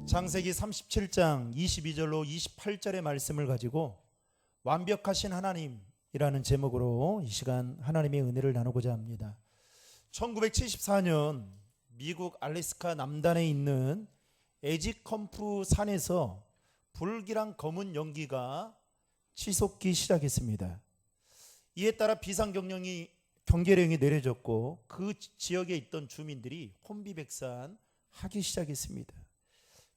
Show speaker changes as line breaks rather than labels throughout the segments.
창세기 37장 22절로 28절의 말씀을 가지고 완벽하신 하나님이라는 제목으로 이 시간 하나님의 은혜를 나누고자 합니다. 1974년 미국 알래스카 남단에 있는 에지컴프 산에서 불길한 검은 연기가 치솟기 시작했습니다. 이에 따라 비상경령이 경계령이 내려졌고 그 지역에 있던 주민들이 혼비백산하기 시작했습니다.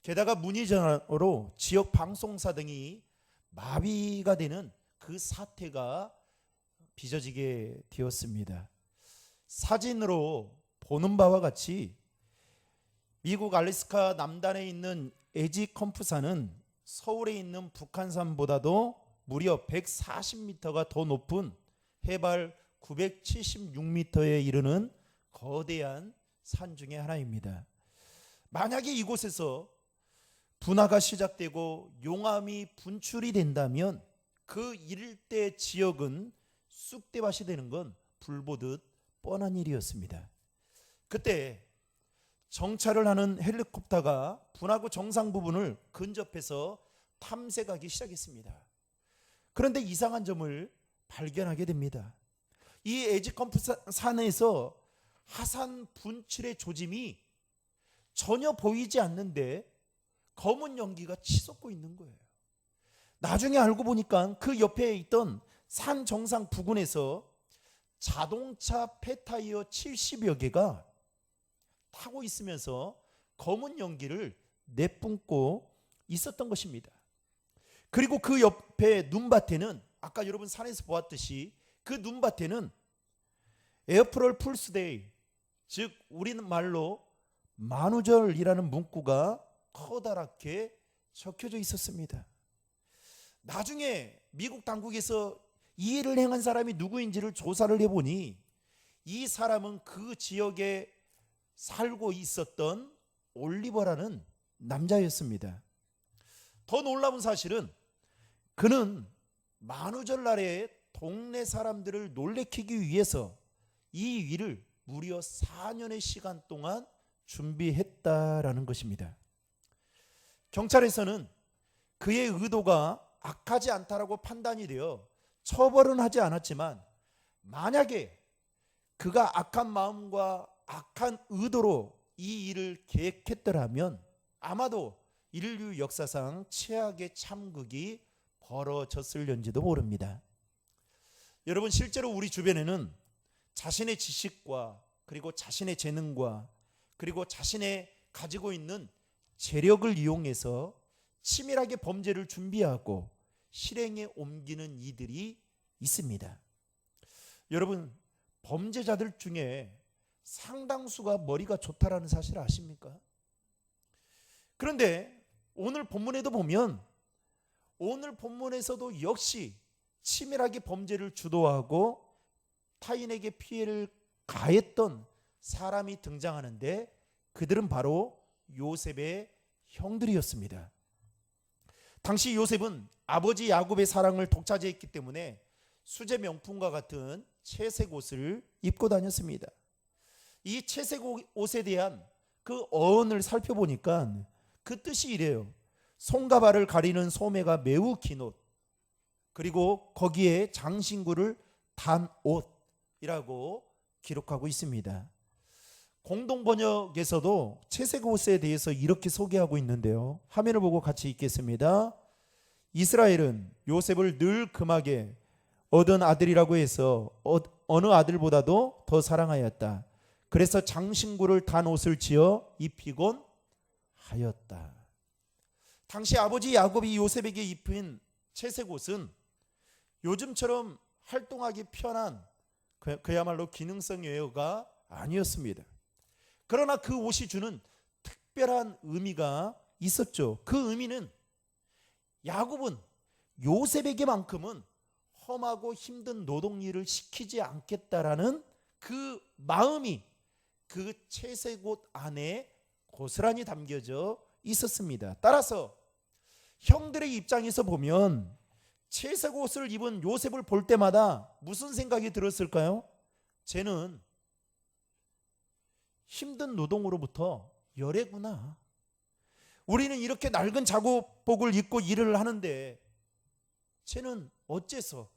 게다가 문의전화로 지역 방송사 등이 마비가 되는 그 사태가 빚어지게 되었습니다. 사진으로 보는 바와 같이 미국 알래스카 남단에 있는 에지컴프산은 서울에 있는 북한산보다도 무려 140m가 더 높은 해발 976m에 이르는 거대한 산 중에 하나입니다. 만약에 이곳에서 분화가 시작되고 용암이 분출이 된다면 그 일대 지역은 쑥대밭이 되는 건 불보듯 뻔한 일이었습니다. 그때 정찰을 하는 헬리콥터가 분화구 정상 부분을 근접해서 탐색하기 시작했습니다. 그런데 이상한 점을 발견하게 됩니다. 이 에지컴프 산에서 화산 분출의 조짐이 전혀 보이지 않는데 검은 연기가 치솟고 있는 거예요. 나중에 알고 보니까 그 옆에 있던 산 정상 부근에서 자동차 폐타이어 70여 개가 타고 있으면서 검은 연기를 내뿜고 있었던 것입니다. 그리고 그 옆에 눈밭에는 아까 여러분 산에서 보았듯이 그 눈밭에는 에어프럴 풀스데이, 즉 우리는 말로 만우절이라는 문구가 커다랗게 적혀져 있었습니다. 나중에 미국 당국에서 이 일을 행한 사람이 누구인지를 조사를 해보니 이 사람은 그 지역에 살고 있었던 올리버라는 남자였습니다. 더 놀라운 사실은 그는 만우절 날에 동네 사람들을 놀래키기 위해서 이 일을 무려 4년의 시간 동안 준비했다라는 것입니다. 경찰에서는 그의 의도가 악하지 않다라고 판단이 되어 처벌은 하지 않았지만 만약에 그가 악한 마음과 악한 의도로 이 일을 계획했더라면 아마도 인류 역사상 최악의 참극이 벌어졌을는지도 모릅니다. 여러분, 실제로 우리 주변에는 자신의 지식과 그리고 자신의 재능과 그리고 자신의 가지고 있는 재력을 이용해서 치밀하게 범죄를 준비하고 실행에 옮기는 이들이 있습니다. 여러분, 범죄자들 중에 상당수가 머리가 좋다라는 사실을 아십니까? 그런데 오늘 본문에도 보면 오늘 본문에서도 역시 치밀하게 범죄를 주도하고 타인에게 피해를 가했던 사람이 등장하는데 그들은 바로 요셉의 형들이었습니다. 당시 요셉은 아버지 야곱의 사랑을 독차지했기 때문에 수제 명품과 같은 채색 옷을 입고 다녔습니다. 이 채색 옷에 대한 그 어원을 살펴보니까 그 뜻이 이래요. 손과 발을 가리는 소매가 매우 긴 옷, 그리고 거기에 장신구를 단 옷이라고 기록하고 있습니다. 공동번역에서도 채색 옷에 대해서 이렇게 소개하고 있는데요. 화면을 보고 같이 읽겠습니다. 이스라엘은 요셉을 늘 금하게 얻은 아들이라고 해서 어느 아들보다도 더 사랑하였다. 그래서 장신구를 단 옷을 지어 입히곤 하였다. 당시 아버지 야곱이 요셉에게 입힌 채색 옷은 요즘처럼 활동하기 편한 그야말로 기능성 웨어가 아니었습니다. 그러나 그 옷이 주는 특별한 의미가 있었죠. 그 의미는 야곱은 요셉에게만큼은 험하고 힘든 노동일을 시키지 않겠다라는 그 마음이 그 채색 옷 안에 고스란히 담겨져 있었습니다. 따라서 형들의 입장에서 보면 채색 옷을 입은 요셉을 볼 때마다 무슨 생각이 들었을까요? 쟤는 힘든 노동으로부터 열애구나. 우리는 이렇게 낡은 작업복을 입고 일을 하는데 쟤는 어째서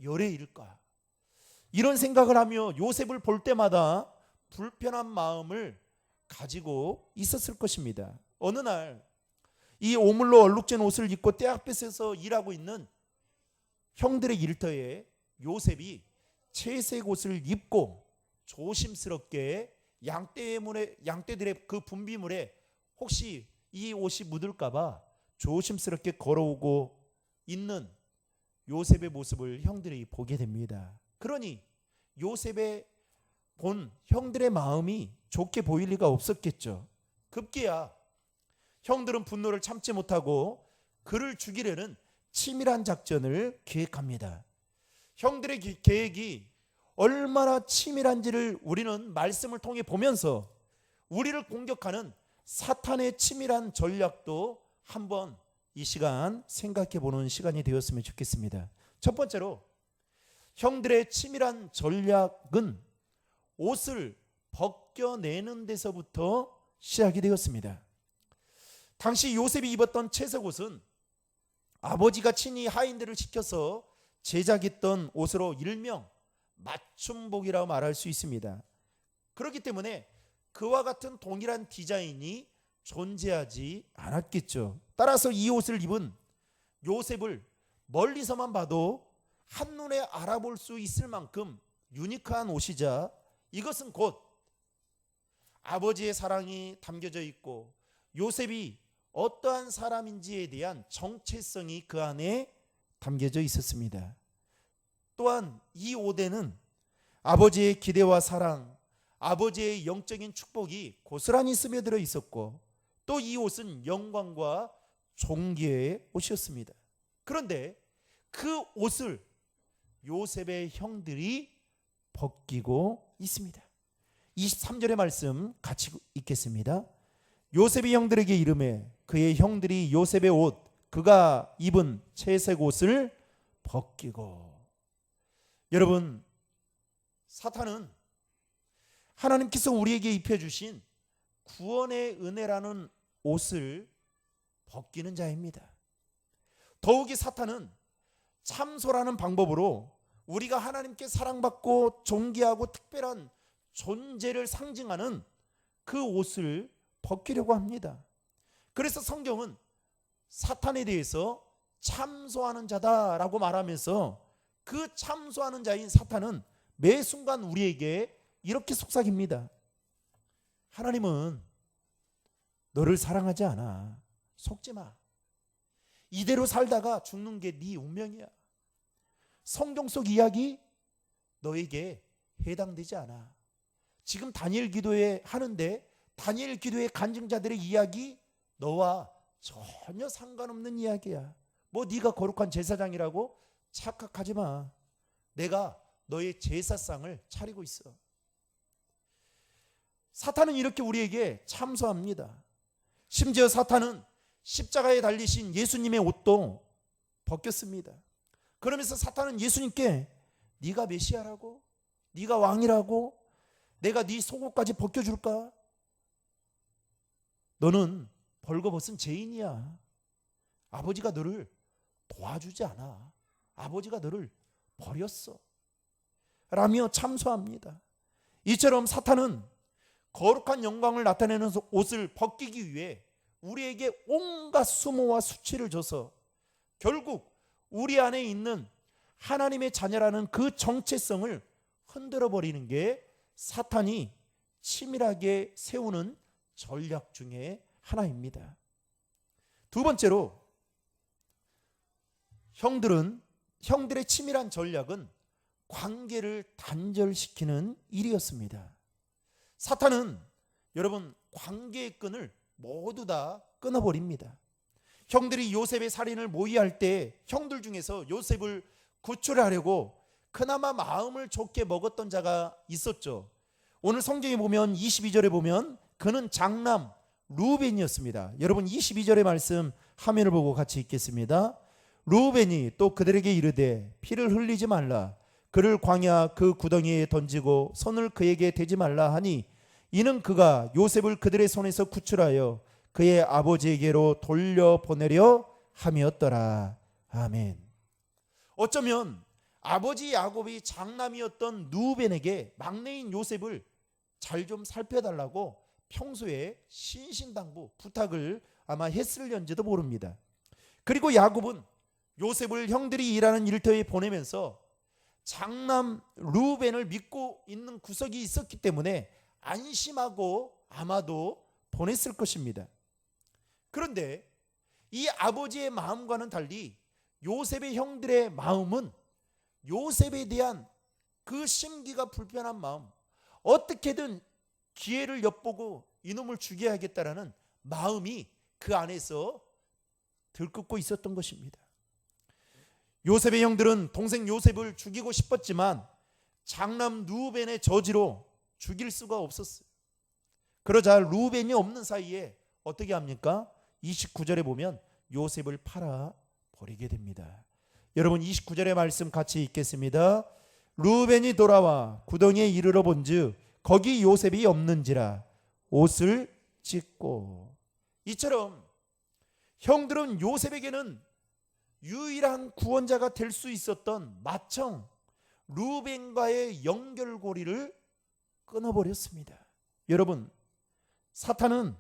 열애일까? 이런 생각을 하며 요셉을 볼 때마다 불편한 마음을 가지고 있었을 것입니다. 어느 날 이 오물로 얼룩진 옷을 입고 떼학볕에서 일하고 있는 형들의 일터에 요셉이 채색 옷을 입고 조심스럽게 양떼들의 그 분비물에 혹시 이 옷이 묻을까봐 조심스럽게 걸어오고 있는 요셉의 모습을 형들이 보게 됩니다. 그러니 요셉의 본 형들의 마음이 좋게 보일 리가 없었겠죠. 급기야 형들은 분노를 참지 못하고 그를 죽이려는 치밀한 작전을 계획합니다. 형들의 계획이 얼마나 치밀한지를 우리는 말씀을 통해 보면서 우리를 공격하는 사탄의 치밀한 전략도 한번 이 시간 생각해 보는 시간이 되었으면 좋겠습니다. 첫 번째로 형들의 치밀한 전략은 옷을 벗겨내는 데서부터 시작이 되었습니다. 당시 요셉이 입었던 채색 옷은 아버지가 친히 하인들을 시켜서 제작했던 옷으로 일명 맞춤복이라고 말할 수 있습니다. 그렇기 때문에 그와 같은 동일한 디자인이 존재하지 않았겠죠. 따라서 이 옷을 입은 요셉을 멀리서만 봐도 한눈에 알아볼 수 있을 만큼 유니크한 옷이자 이것은 곧 아버지의 사랑이 담겨져 있고 요셉이 어떠한 사람인지에 대한 정체성이 그 안에 담겨져 있었습니다. 또한 이 옷에는 아버지의 기대와 사랑, 아버지의 영적인 축복이 고스란히 스며들어 있었고 또 이 옷은 영광과 존귀의 옷이었습니다. 그런데 그 옷을 요셉의 형들이 벗기고 있습니다. 23절의 말씀 같이 읽겠습니다. 요셉이 형들에게 이르매 그의 형들이 요셉의 옷 그가 입은 채색 옷을 벗기고. 여러분, 사탄은 하나님께서 우리에게 입혀주신 구원의 은혜라는 옷을 벗기는 자입니다. 더욱이 사탄은 참소라는 방법으로 우리가 하나님께 사랑받고 존귀하고 특별한 존재를 상징하는 그 옷을 벗기려고 합니다. 그래서 성경은 사탄에 대해서 참소하는 자다라고 말하면서 그 참소하는 자인 사탄은 매 순간 우리에게 이렇게 속삭입니다. 하나님은 너를 사랑하지 않아. 속지 마. 이대로 살다가 죽는 게 네 운명이야. 성경 속 이야기 너에게 해당되지 않아. 지금 다니엘 기도회 하는데 다니엘 기도회 간증자들의 이야기 너와 전혀 상관없는 이야기야. 뭐 네가 거룩한 제사장이라고 착각하지 마. 내가 너의 제사상을 차리고 있어. 사탄은 이렇게 우리에게 참소합니다. 심지어 사탄은 십자가에 달리신 예수님의 옷도 벗겼습니다. 그러면서 사탄은 예수님께 네가 메시아라고? 네가 왕이라고? 내가 네 속옷까지 벗겨줄까? 너는 벌거벗은 죄인이야. 아버지가 너를 도와주지 않아. 아버지가 너를 버렸어. 라며 참소합니다. 이처럼 사탄은 거룩한 영광을 나타내는 옷을 벗기기 위해 우리에게 온갖 수모와 수치를 줘서 결국 우리 안에 있는 하나님의 자녀라는 그 정체성을 흔들어 버리는 게 사탄이 치밀하게 세우는 전략 중에 하나입니다. 두 번째로 형들의 치밀한 전략은 관계를 단절시키는 일이었습니다. 사탄은 여러분 관계의 끈을 모두 다 끊어버립니다. 형들이 요셉의 살인을 모의할 때 형들 중에서 요셉을 구출하려고 그나마 마음을 좋게 먹었던 자가 있었죠. 오늘 성경에 보면 22절에 보면 그는 장남 루벤이었습니다. 여러분 22절의 말씀 화면을 보고 같이 읽겠습니다. 루벤이 또 그들에게 이르되 피를 흘리지 말라. 그를 광야 그 구덩이에 던지고 손을 그에게 대지 말라 하니 이는 그가 요셉을 그들의 손에서 구출하여 그의 아버지에게로 돌려보내려 함이었더라. 아멘. 어쩌면 아버지 야곱이 장남이었던 누벤에게 막내인 요셉을 잘 좀 살펴달라고 평소에 신신당부 부탁을 아마 했을런지도 모릅니다. 그리고 야곱은 요셉을 형들이 일하는 일터에 보내면서 장남 루벤을 믿고 있는 구석이 있었기 때문에 안심하고 아마도 보냈을 것입니다. 그런데 이 아버지의 마음과는 달리 요셉의 형들의 마음은 요셉에 대한 그 심기가 불편한 마음, 어떻게든 기회를 엿보고 이놈을 죽여야겠다라는 마음이 그 안에서 들끓고 있었던 것입니다. 요셉의 형들은 동생 요셉을 죽이고 싶었지만 장남 루벤의 저지로 죽일 수가 없었어요. 그러자 루벤이 없는 사이에 어떻게 합니까? 29절에 보면 요셉을 팔아 버리게 됩니다. 여러분 29절의 말씀 같이 읽겠습니다. 루벤이 돌아와 구덩이에 이르러 본즉 거기 요셉이 없는지라 옷을 찢고. 이처럼 형들은 요셉에게는 유일한 구원자가 될 수 있었던 맏형 루벤과의 연결고리를 끊어버렸습니다. 여러분, 사탄은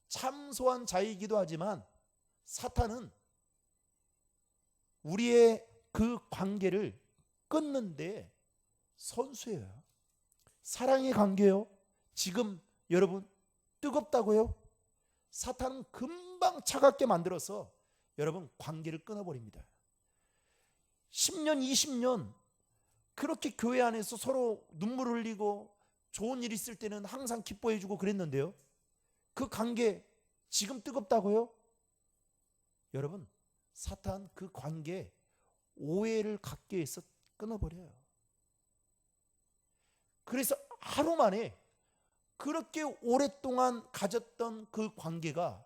참소한 자이기도 하지만 사탄은 우리의 그 관계를 끊는데 선수예요. 사랑의 관계요. 지금 여러분 뜨겁다고요? 사탄은 금방 차갑게 만들어서 여러분 관계를 끊어버립니다. 10년 20년 그렇게 교회 안에서 서로 눈물 흘리고 좋은 일 있을 때는 항상 기뻐해주고 그랬는데요, 그 관계 지금 뜨겁다고요? 여러분, 사탄 그 관계 오해를 갖게 해서 끊어버려요. 그래서 하루 만에 그렇게 오랫동안 가졌던 그 관계가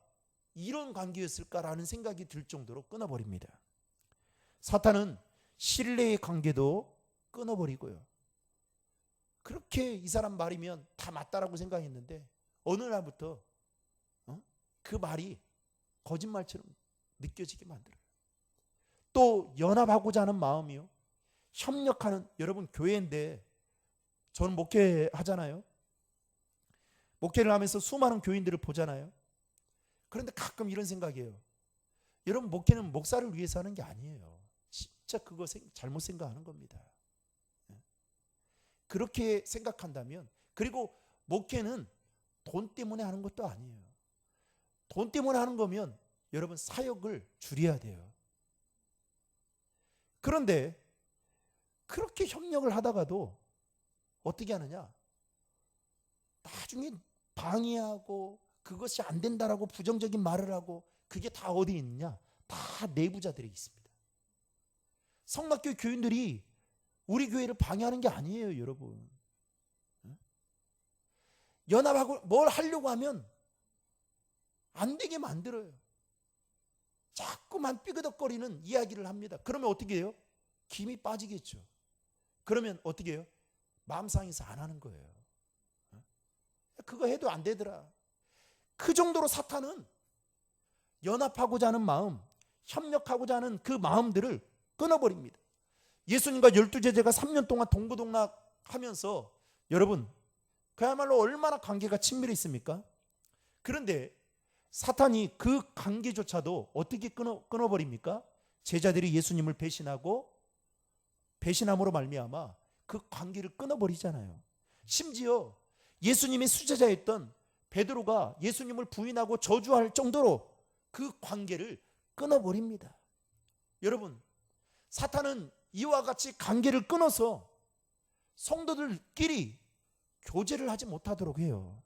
이런 관계였을까라는 생각이 들 정도로 끊어버립니다. 사탄은 신뢰의 관계도 끊어버리고요. 그렇게 이 사람 말이면 다 맞다라고 생각했는데 어느 날부터 그 말이 거짓말처럼 느껴지게 만들어요. 또 연합하고자 하는 마음이요, 협력하는, 여러분 교회인데 저는 목회하잖아요. 목회를 하면서 수많은 교인들을 보잖아요. 그런데 가끔 이런 생각이에요. 여러분, 목회는 목사를 위해서 하는 게 아니에요. 진짜 그거 잘못 생각하는 겁니다. 그렇게 생각한다면, 그리고 목회는 돈 때문에 하는 것도 아니에요. 돈 때문에 하는 거면 여러분 사역을 줄여야 돼요. 그런데 그렇게 협력을 하다가도 어떻게 하느냐, 나중에 방해하고 그것이 안 된다라고 부정적인 말을 하고, 그게 다 어디 있느냐, 다 내부자들이 있습니다. 성막교회 교인들이 우리 교회를 방해하는 게 아니에요. 여러분, 연합하고 뭘 하려고 하면 안 되게 만들어요. 자꾸만 삐그덕거리는 이야기를 합니다. 그러면 어떻게 해요? 김이 빠지겠죠. 그러면 어떻게 해요? 마음 상해서 안 하는 거예요. 그거 해도 안 되더라. 그 정도로 사탄은 연합하고자 하는 마음, 협력하고자 하는 그 마음들을 끊어버립니다. 예수님과 12제자가 3년 동안 동고동락하면서 여러분 그야말로 얼마나 관계가 친밀했습니까? 그런데 사탄이 그 관계조차도 어떻게 끊어버립니까? 제자들이 예수님을 배신하고 배신함으로 말미암아 그 관계를 끊어버리잖아요. 심지어 예수님의 수제자였던 베드로가 예수님을 부인하고 저주할 정도로 그 관계를 끊어버립니다. 여러분, 사탄은 이와 같이 관계를 끊어서 성도들끼리 교제를 하지 못하도록 해요.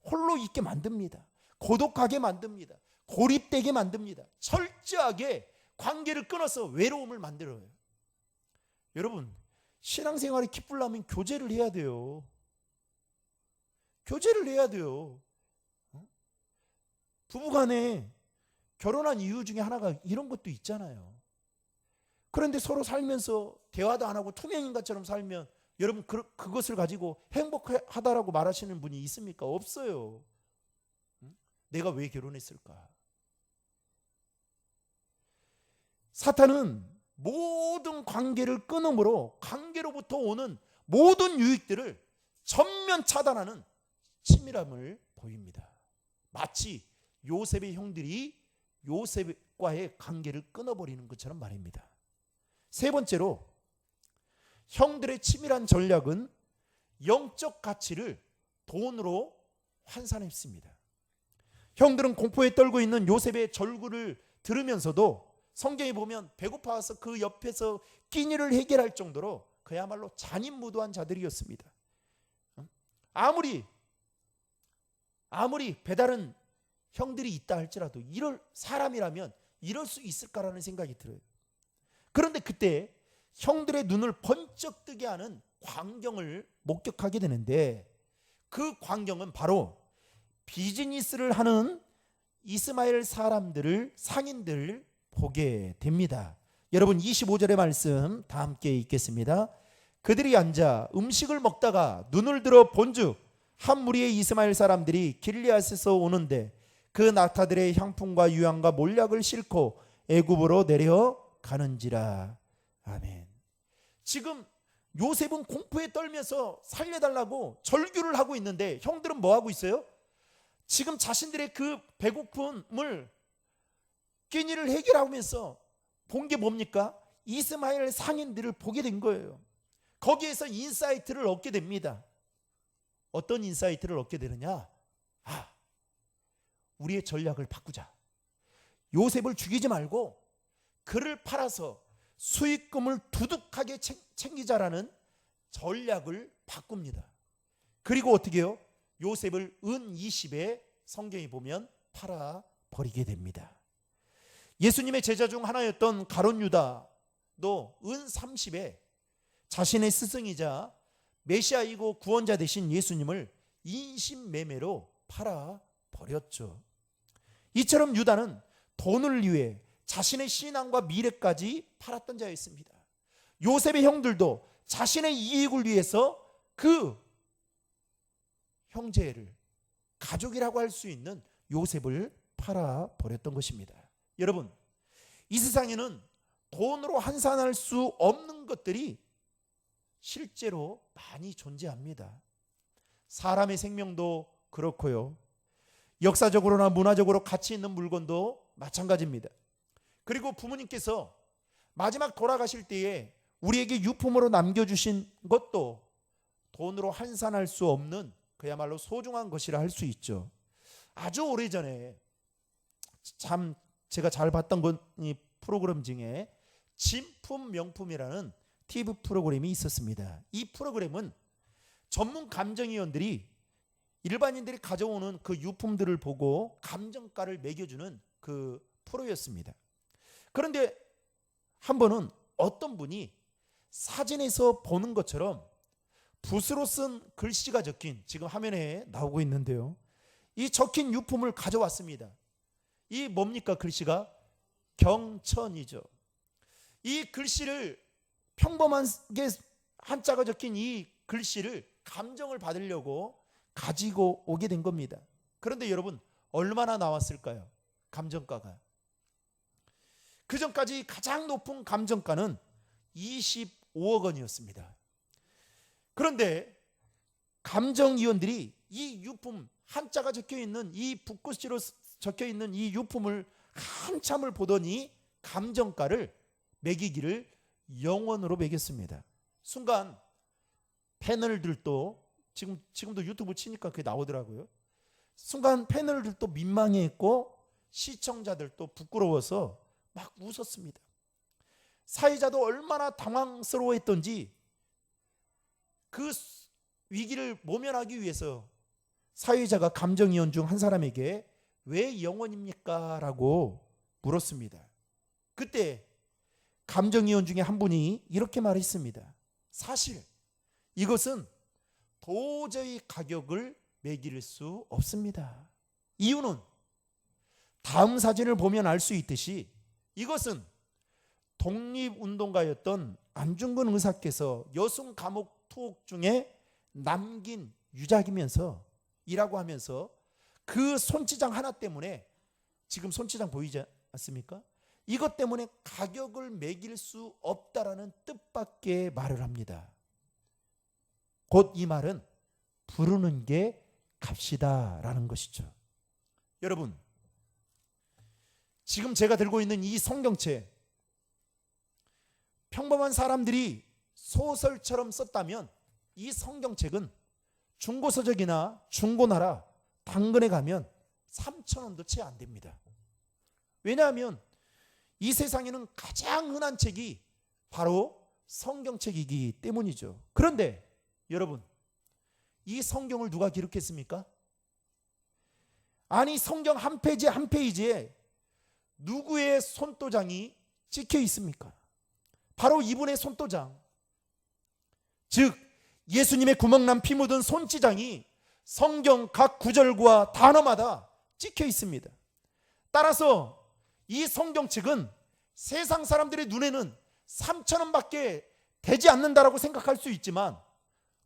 홀로 있게 만듭니다. 고독하게 만듭니다. 고립되게 만듭니다. 철저하게 관계를 끊어서 외로움을 만들어요. 여러분, 신앙생활이 기쁘려면 교제를 해야 돼요. 교제를 해야 돼요. 부부간에 결혼한 이유 중에 하나가 이런 것도 있잖아요. 그런데 서로 살면서 대화도 안 하고 투명인간처럼 살면 여러분 그것을 가지고 행복하다라고 말하시는 분이 있습니까? 없어요. 내가 왜 결혼했을까? 사탄은 모든 관계를 끊음으로 관계로부터 오는 모든 유익들을 전면 차단하는 치밀함을 보입니다. 마치 요셉의 형들이 요셉과의 관계를 끊어버리는 것처럼 말입니다. 세 번째로, 형들의 치밀한 전략은 영적 가치를 돈으로 환산했습니다. 형들은 공포에 떨고 있는 요셉의 절규를 들으면서도 성경에 보면 배고파서 그 옆에서 끼니를 해결할 정도로 그야말로 잔인무도한 자들이었습니다. 아무리 배다른 형들이 있다 할지라도 이럴 사람이라면 이럴 수 있을까라는 생각이 들어요. 그런데 그때 형들의 눈을 번쩍 뜨게 하는 광경을 목격하게 되는데, 그 광경은 바로 비즈니스를 하는 이스마엘 사람들을, 상인들을 보게 됩니다. 여러분 25절의 말씀 다 함께 읽겠습니다. 그들이 앉아 음식을 먹다가 눈을 들어 본즉 한 무리의 이스마엘 사람들이 길리앗에서 오는데 그 낙타들의 향품과 유향과 몰약을 싣고 애굽으로 내려가는지라. 아멘. 지금 요셉은 공포에 떨면서 살려달라고 절규를 하고 있는데 형들은 뭐 하고 있어요? 지금 자신들의 그 배고픔을 끼니를 해결하면서 본 게 뭡니까? 이스마엘 상인들을 보게 된 거예요. 거기에서 인사이트를 얻게 됩니다. 어떤 인사이트를 얻게 되느냐? 우리의 전략을 바꾸자. 요셉을 죽이지 말고 그를 팔아서 수익금을 두둑하게 챙기자라는 전략을 바꿉니다. 그리고 어떻게 해요? 요셉을 은 20에 성경에 보면 팔아버리게 됩니다. 예수님의 제자 중 하나였던 가룟 유다도 은 30에 자신의 스승이자 메시아이고 구원자 되신 예수님을 인신매매로 팔아버렸죠. 이처럼 유다는 돈을 위해 자신의 신앙과 미래까지 팔았던 자였습니다. 요셉의 형들도 자신의 이익을 위해서 그 형제를, 가족이라고 할 수 있는 요셉을 팔아버렸던 것입니다. 여러분, 이 세상에는 돈으로 환산할 수 없는 것들이 실제로 많이 존재합니다. 사람의 생명도 그렇고요, 역사적으로나 문화적으로 가치 있는 물건도 마찬가지입니다. 그리고 부모님께서 마지막 돌아가실 때에 우리에게 유품으로 남겨주신 것도 돈으로 환산할 수 없는 그야말로 소중한 것이라 할 수 있죠. 아주 오래전에 참 제가 잘 봤던 이 프로그램 중에 진품 명품이라는 TV 프로그램이 있었습니다. 이 프로그램은 전문 감정위원들이 일반인들이 가져오는 그 유품들을 보고 감정가를 매겨주는 그 프로였습니다. 그런데 한 번은 어떤 분이 사진에서 보는 것처럼 붓으로 쓴 글씨가 적힌, 지금 화면에 나오고 있는데요, 이 적힌 유품을 가져왔습니다. 이 뭡니까? 글씨가 경천이죠. 이 글씨를, 평범하게 한자가 적힌 이 글씨를 감정을 받으려고 가지고 오게 된 겁니다. 그런데 여러분, 얼마나 나왔을까요? 감정가가. 그 전까지 가장 높은 감정가는 25억 원이었습니다. 그런데 감정위원들이 이 유품, 한자가 적혀있는 이 붓글씨로 적혀있는 이 유품을 한참을 보더니 감정가를 매기기를 영원으로 매겼습니다. 순간 패널들도, 지금도 유튜브 치니까 그게 나오더라고요. 순간 패널들도 민망해했고 시청자들도 부끄러워서 막 웃었습니다. 사회자도 얼마나 당황스러워했던지 그 위기를 모면하기 위해서 사회자가 감정위원 중 한 사람에게 왜 영원입니까? 라고 물었습니다. 그때 감정위원 중에 한 분이 이렇게 말했습니다. 사실 이것은 도저히 가격을 매길 수 없습니다. 이유는 다음 사진을 보면 알 수 있듯이 이것은 독립운동가였던 안중근 의사께서 여순 감옥 투옥 중에 남긴 유작이면서 이라고 하면서 그 손찌장 하나 때문에, 지금 손찌장 보이지 않습니까? 이것 때문에 가격을 매길 수 없다라는 뜻밖의 말을 합니다. 곧 이 말은 부르는 게 값이다라는 것이죠. 여러분, 지금 제가 들고 있는 이 성경책, 평범한 사람들이 소설처럼 썼다면 이 성경책은 중고서적이나 중고나라 당근에 가면 3,000원도 채 안 됩니다. 왜냐하면 이 세상에는 가장 흔한 책이 바로 성경책이기 때문이죠. 그런데 여러분, 이 성경을 누가 기록했습니까? 아니, 성경 한 페이지 한 페이지에 누구의 손도장이 찍혀 있습니까? 바로 이분의 손도장, 즉 예수님의 구멍난 피 묻은 손찌장이 성경 각 구절과 단어마다 찍혀 있습니다. 따라서 이 성경책은 세상 사람들의 눈에는 3,000원밖에 되지 않는다라고 생각할 수 있지만,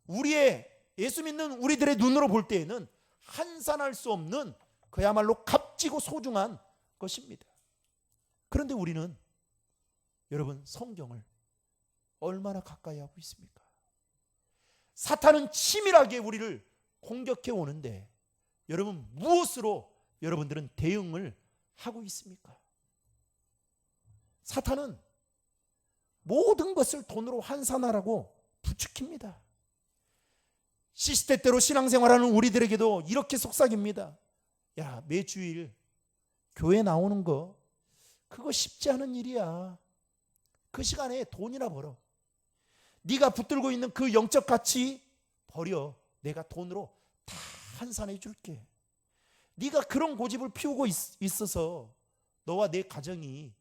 우리의 예수 믿는 우리들의 눈으로 볼 때에는 한산할 수 없는 그야말로 값지고 소중한 것입니다. 그런데 우리는 여러분, 성경을 얼마나 가까이 하고 있습니까? 사탄은 치밀하게 우리를 공격해 오는데 여러분, 무엇으로 여러분들은 대응을 하고 있습니까? 사탄은 모든 것을 돈으로 환산하라고 부추깁니다. 시시때때로 신앙생활하는 우리들에게도 이렇게 속삭입니다. 야, 매주일 교회 나오는 거 그거 쉽지 않은 일이야. 그 시간에 돈이나 벌어. 네가 붙들고 있는 그 영적 가치 버려. 내가 돈으로 다 환산해 줄게. 네가 그런 고집을 피우고 있어서 너와 네 가정이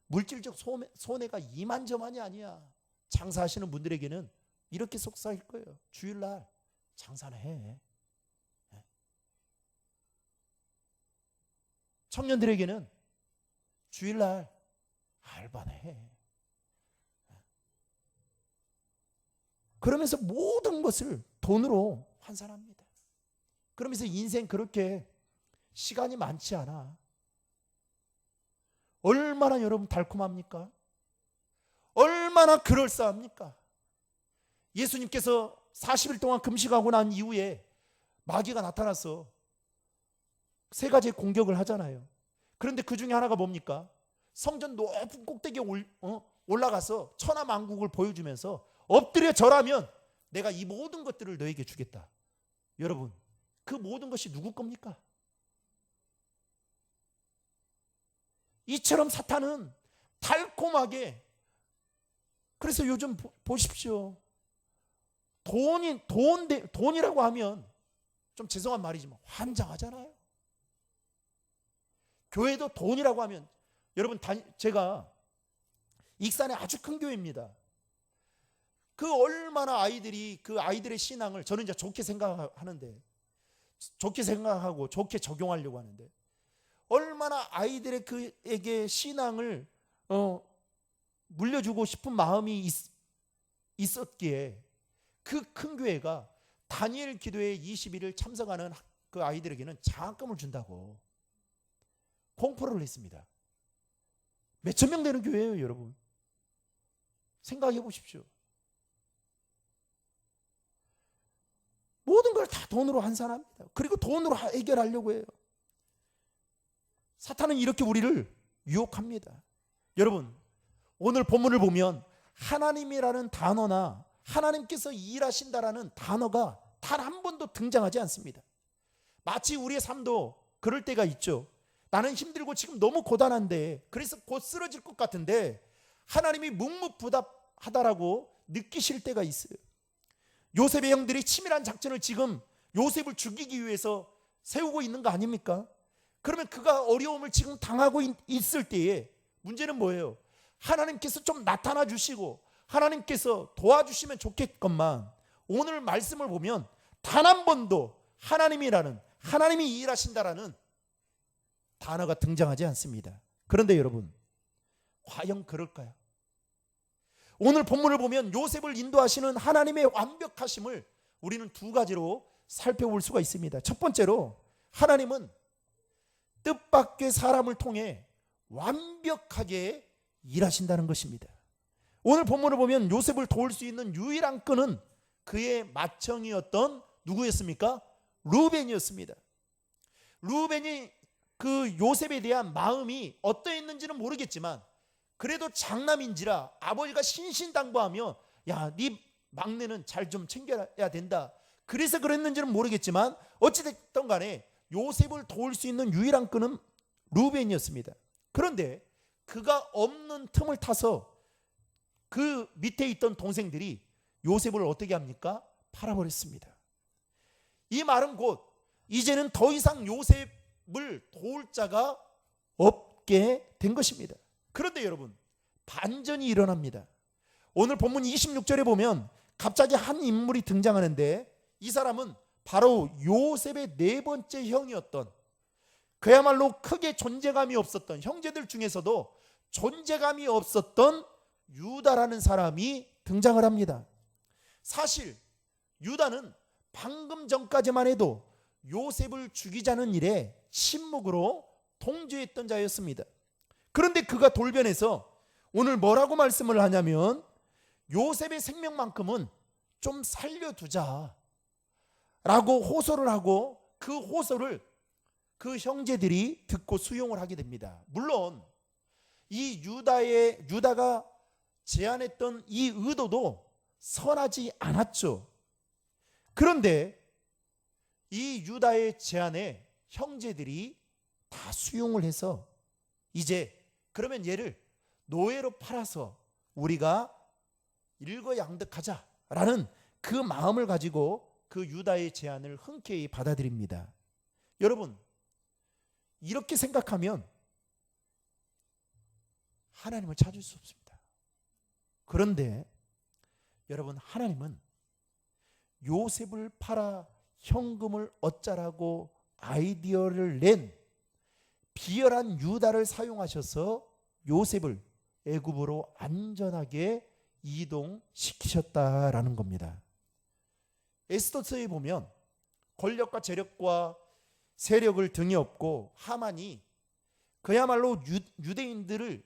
물질적 손해가 이만저만이 아니야. 장사하시는 분들에게는 이렇게 속삭일 거예요. 주일날 장사는 해. 청년들에게는 주일날 알바는 해. 그러면서 모든 것을 돈으로 환산합니다. 그러면서 인생 그렇게 시간이 많지 않아. 얼마나 여러분 달콤합니까? 얼마나 그럴싸합니까? 예수님께서 40일 동안 금식하고 난 이후에 마귀가 나타나서 세 가지의 공격을 하잖아요. 그런데 그 중에 하나가 뭡니까? 성전 높은 꼭대기에 올라가서 천하만국을 보여주면서 엎드려 절하면 내가 이 모든 것들을 너에게 주겠다. 여러분, 그 모든 것이 누구 겁니까? 이처럼 사탄은 달콤하게, 그래서 요즘 보십시오. 돈이라고 하면 좀 죄송한 말이지만 환장하잖아요. 교회도 돈이라고 하면, 여러분, 제가 익산에 아주 큰 교회입니다. 그 얼마나 그 아이들의 신앙을 저는 이제 좋게 생각하는데, 좋게 생각하고 좋게 적용하려고 하는데, 얼마나 아이들에게 신앙을 물려주고 싶은 마음이 있었기에 그 큰 교회가 다니엘 기도회 20일을 참석하는 그 아이들에게는 장학금을 준다고 공포를 했습니다. 몇천 명 되는 교회예요, 여러분. 생각해 보십시오. 모든 걸 다 돈으로 환산합니다. 그리고 돈으로 해결하려고 해요. 사탄은 이렇게 우리를 유혹합니다. 여러분, 오늘 본문을 보면 하나님이라는 단어나 하나님께서 일하신다라는 단어가 단 한 번도 등장하지 않습니다. 마치 우리의 삶도 그럴 때가 있죠. 나는 힘들고 지금 너무 고단한데, 그래서 곧 쓰러질 것 같은데 하나님이 묵묵부답하다라고 느끼실 때가 있어요. 요셉의 형들이 치밀한 작전을 지금 요셉을 죽이기 위해서 세우고 있는 거 아닙니까? 그러면 그가 어려움을 지금 당하고 있을 때에 문제는 뭐예요? 하나님께서 좀 나타나 주시고 하나님께서 도와주시면 좋겠건만, 오늘 말씀을 보면 단 한 번도 하나님이 일하신다라는 단어가 등장하지 않습니다. 그런데 여러분, 과연 그럴까요? 오늘 본문을 보면 요셉을 인도하시는 하나님의 완벽하심을 우리는 두 가지로 살펴볼 수가 있습니다. 첫 번째로 하나님은 뜻밖의 사람을 통해 완벽하게 일하신다는 것입니다. 오늘 본문을 보면 요셉을 도울 수 있는 유일한 끈은 그의 맏형이었던 누구였습니까? 루벤이었습니다. 루벤이 그 요셉에 대한 마음이 어떠했는지는 모르겠지만 그래도 장남인지라 아버지가 신신당부하며 야, 네 막내는 잘 좀 챙겨야 된다. 그래서 그랬는지는 모르겠지만 어찌됐든 간에 요셉을 도울 수 있는 유일한 끈은 루벤이었습니다. 그런데 그가 없는 틈을 타서 그 밑에 있던 동생들이 요셉을 어떻게 합니까? 팔아버렸습니다. 이 말은 곧 이제는 더 이상 요셉을 도울 자가 없게 된 것입니다. 그런데 여러분, 반전이 일어납니다. 오늘 본문 26절에 보면 갑자기 한 인물이 등장하는데 이 사람은 바로 요셉의 네 번째 형이었던, 그야말로 크게 존재감이 없었던, 형제들 중에서도 존재감이 없었던 유다라는 사람이 등장을 합니다. 사실 유다는 방금 전까지만 해도 요셉을 죽이자는 일에 침묵으로 동조했던 자였습니다. 그런데 그가 돌변해서 오늘 뭐라고 말씀을 하냐면 요셉의 생명만큼은 좀 살려두자 라고 호소를 하고 그 호소를 그 형제들이 듣고 수용을 하게 됩니다. 물론 이 유다가 제안했던 이 의도도 선하지 않았죠. 그런데 이 유다의 제안에 형제들이 다 수용을 해서 이제 그러면 얘를 노예로 팔아서 우리가 일거양득하자라는 그 마음을 가지고 그 유다의 제안을 흔쾌히 받아들입니다. 여러분, 이렇게 생각하면 하나님을 찾을 수 없습니다. 그런데 여러분, 하나님은 요셉을 팔아 현금을 얻자라고 아이디어를 낸 비열한 유다를 사용하셔서 요셉을 애굽으로 안전하게 이동시키셨다라는 겁니다. 에스더서에 보면 권력과 재력과 세력을 등에 업고 하만이 그야말로 유대인들을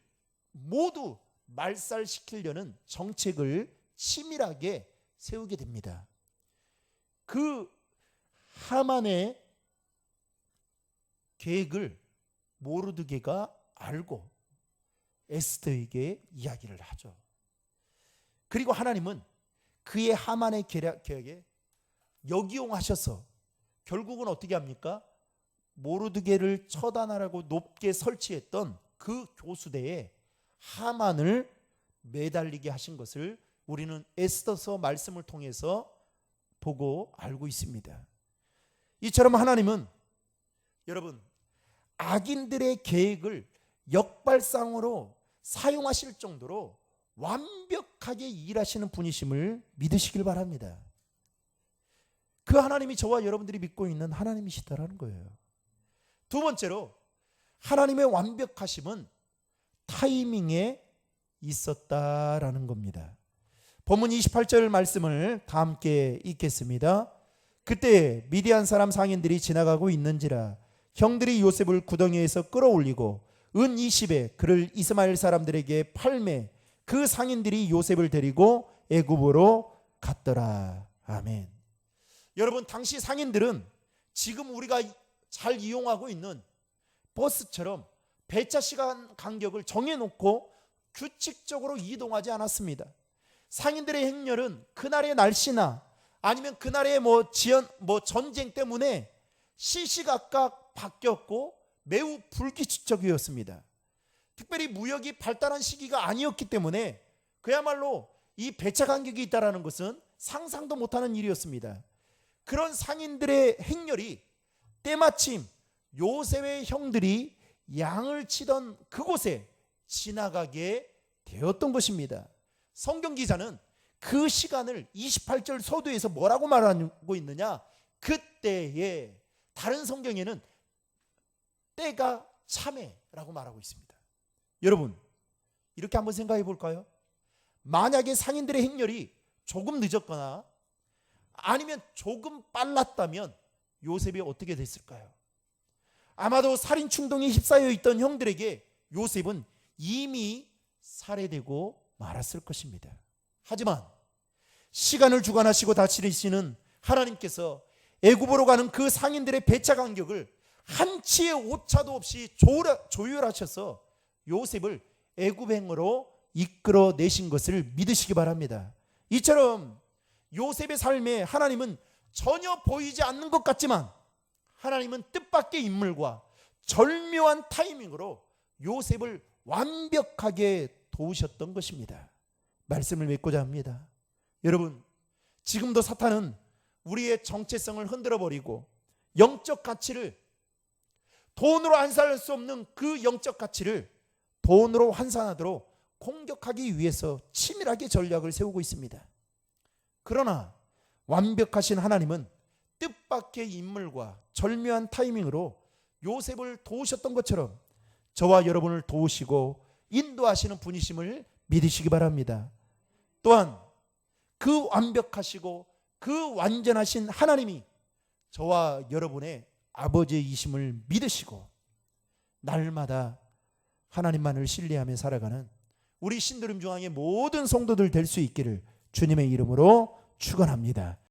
모두 말살시키려는 정책을 치밀하게 세우게 됩니다. 그 하만의 계획을 모르드게가 알고 에스더에게 이야기를 하죠. 그리고 하나님은 그의 하만의 계략에 역이용하셔서 결국은 어떻게 합니까? 모르드게를 처단하라고 높게 설치했던 그 교수대에 하만을 매달리게 하신 것을 우리는 에스더서 말씀을 통해서 보고 알고 있습니다. 이처럼 하나님은 여러분 악인들의 계획을 역발상으로 사용하실 정도로 완벽하게 일하시는 분이심을 믿으시길 바랍니다. 그 하나님이 저와 여러분들이 믿고 있는 하나님이시다라는 거예요. 두 번째로 하나님의 완벽하심은 타이밍에 있었다라는 겁니다. 본문 28절 말씀을 다 함께 읽겠습니다. 그때 미디안 사람 상인들이 지나가고 있는지라 형들이 요셉을 구덩이에서 끌어올리고 은 20에 그를 이스마엘 사람들에게 팔매 그 상인들이 요셉을 데리고 애굽으로 갔더라. 아멘. 여러분, 당시 상인들은 지금 우리가 잘 이용하고 있는 버스처럼 배차 시간 간격을 정해놓고 규칙적으로 이동하지 않았습니다. 상인들의 행렬은 그날의 날씨나 아니면 그날의 전쟁 때문에 시시각각 바뀌었고 매우 불규칙적이었습니다. 특별히 무역이 발달한 시기가 아니었기 때문에 그야말로 이 배차 간격이 있다는 것은 상상도 못하는 일이었습니다. 그런 상인들의 행렬이 때마침 요셉의 형들이 양을 치던 그곳에 지나가게 되었던 것입니다. 성경 기자는 그 시간을 28절 서두에서 뭐라고 말하고 있느냐? 그때에, 다른 성경에는 때가 참에라고 말하고 있습니다. 여러분, 이렇게 한번 생각해 볼까요? 만약에 상인들의 행렬이 조금 늦었거나 아니면 조금 빨랐다면 요셉이 어떻게 됐을까요? 아마도 살인 충동에 휩싸여 있던 형들에게 요셉은 이미 살해되고 말았을 것입니다. 하지만 시간을 주관하시고 다스리시는 하나님께서 애굽으로 가는 그 상인들의 배차 간격을 한치의 오차도 없이 조율하셔서 요셉을 애굽행으로 이끌어내신 것을 믿으시기 바랍니다. 이처럼 요셉의 삶에 하나님은 전혀 보이지 않는 것 같지만 하나님은 뜻밖의 인물과 절묘한 타이밍으로 요셉을 완벽하게 도우셨던 것입니다. 말씀을 맺고자 합니다. 여러분, 지금도 사탄은 우리의 정체성을 흔들어버리고 영적 가치를, 돈으로 환산할 수 없는 그 영적 가치를 돈으로 환산하도록 공격하기 위해서 치밀하게 전략을 세우고 있습니다. 그러나 완벽하신 하나님은 뜻밖의 인물과 절묘한 타이밍으로 요셉을 도우셨던 것처럼 저와 여러분을 도우시고 인도하시는 분이심을 믿으시기 바랍니다. 또한 그 완벽하시고 그 완전하신 하나님이 저와 여러분의 아버지이심을 믿으시고 날마다 하나님만을 신뢰하며 살아가는 우리 신도림 중앙의 모든 성도들 될 수 있기를 주님의 이름으로 축원합니다.